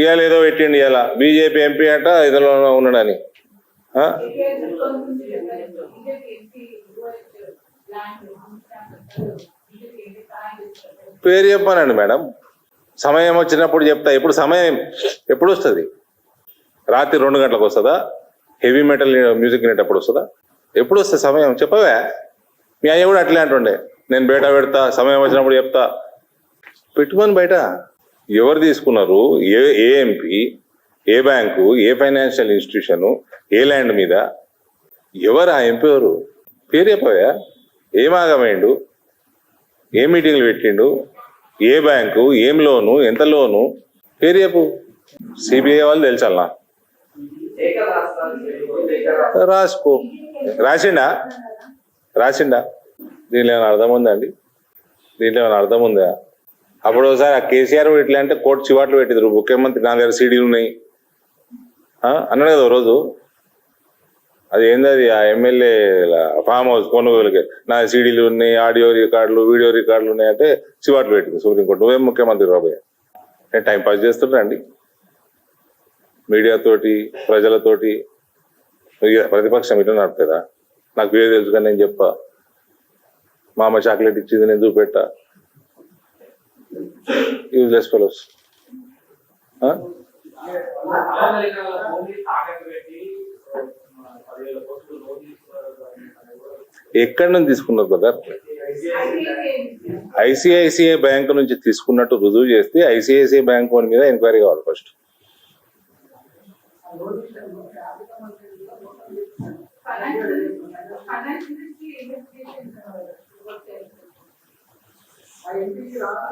ఇవాళ ఏదో పెట్టిండు, ఇవాళ బీజేపీ ఎంపీ అట ఇదిలో ఉన్నాడని. పేరు చెప్పానండి మేడం, సమయం వచ్చినప్పుడు చెప్తా. ఇప్పుడు సమయం ఎప్పుడు వస్తుంది? రాత్రి 2 గంటలకు వస్తుందా? హెవీ మెటల్ మ్యూజిక్ వినేటప్పుడు వస్తుందా? ఎప్పుడు వస్తుంది సమయం? చెప్పవే. మీ అయ్య కూడా అట్లే అంటుండే, నేను బయట పెడతా, సమయం వచ్చినప్పుడు చెప్తా. పెట్టుకొని బయట ఎవరు తీసుకున్నారు? ఏ ఎంపీ, ఏ బ్యాంకు, ఏ ఫైనాన్షియల్ ఇన్స్టిట్యూషను, ఏ ల్యాండ్ మీద, ఎవరు ఆ ఎంపీ? ఎవరు? పేరు చెప్పవా. ఏం ఆగమైండు, ఏ మీటింగ్లు పెట్టిండు, ఏ బ్యాంకు, ఏం లోను, ఎంత లోను, పేరు చెప్పు. సిబిఐ వాళ్ళు తెలుసల్లా. రాసుకో. రాసిండా? దీనిలో ఏమైనా అర్థం ఉందా అండి? దీంట్లో ఏమైనా అర్థం ఉందా? అప్పుడు ఒకసారి ఆ కేసీఆర్ ఇట్లా అంటే కోర్టు చివాట్లు పెట్టిద్దరు, ముఖ్యమంత్రి నా దగ్గర సీడీలు ఉన్నాయి అన్నాడు కదా రోజు. అది ఏంది, అది ఆ ఎమ్మెల్యే ఫామ్ హౌస్ కొనుగోలుకి నా సీడీలు ఉన్నాయి, ఆడియో రికార్డులు, వీడియో రికార్డులు ఉన్నాయి అంటే చివాట్లు పెట్టింది సుప్రీంకోర్టు. నువ్వేం ముఖ్యమంత్రి రాబోయే? నేను టైం పాస్ చేస్తుంటా అండి మీడియాతోటి, ప్రజలతోటి. ప్రతిపక్షం ఇట్లా నడుతుందా? నాకు పేరు తెలుసు కానీ నేను చెప్పా. మా అమ్మ చాక్లెట్ ఇచ్చింది నేను చూపెట్టా. Useless fellows. ఎక్కడి నుంచి తీసుకున్నారు బ్రదర్? ఐసిఐసిఐ బ్యాంక్ నుంచి తీసుకున్నట్టు రుజువు చేస్తే ఐసిఐసిఐ బ్యాంక్ మీద ఎంక్వైరీ కావాలి ఫస్ట్.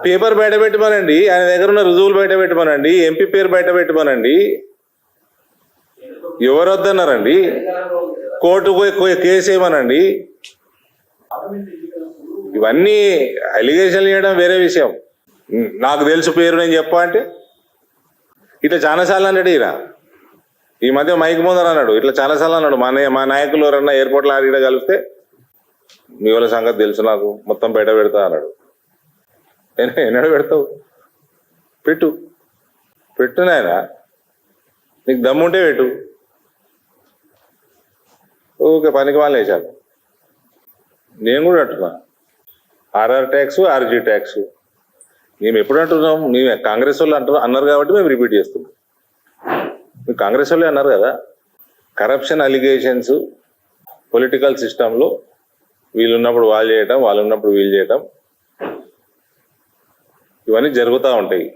పేపర్ బయట పెట్టమనండి, ఆయన దగ్గర ఉన్న రుజువులు బయట పెట్టమనండి, ఎంపీ పేరు బయట పెట్టమనండి. ఎవరు వద్దన్నారండి? కోర్టుకు కేసు ఏమనండి. ఇవన్నీ అలిగేషన్లు చేయడం వేరే విషయం. నాకు తెలుసు పేరు నేను చెప్పా అంటే ఇట్లా చాలాసార్లు అన్నాడు ఈయన. ఈ మధ్య మైక్ ముందర అన్నాడు, ఇట్లా చాలాసార్లు అన్నాడు. మా నాయకులు ఎవరన్నా ఎయిర్పోర్ట్లో ఆడిడ కలిస్తే మీ వాళ్ళ సంగతి తెలుసు నాకు, మొత్తం బయట పెడతా అన్నాడు. ఎన్నడూ పెడతావు? పెట్టు నాయన, నీకు దమ్ముంటే పెట్టు. ఓకే, పనికి వాళ్ళు వేసాను. నేను కూడా అంటున్నా, ఆర్ఆర్ ట్యాక్స్, ఆర్జీ ట్యాక్స్. మేము ఎప్పుడు అంటున్నాం? మేము కాంగ్రెస్ వాళ్ళు అన్నారు కాబట్టి మేము రిపీట్ చేస్తున్నాం. మీరు కాంగ్రెస్ వాళ్ళే అన్నారు కదా, కరప్షన్ అలిగేషన్స్ పొలిటికల్ సిస్టంలో వీళ్ళు ఉన్నప్పుడు వాళ్ళు చేయటం, వాళ్ళు ఉన్నప్పుడు వీళ్ళు చేయటం, ఇవన్నీ జరుగుతూ ఉంటాయి.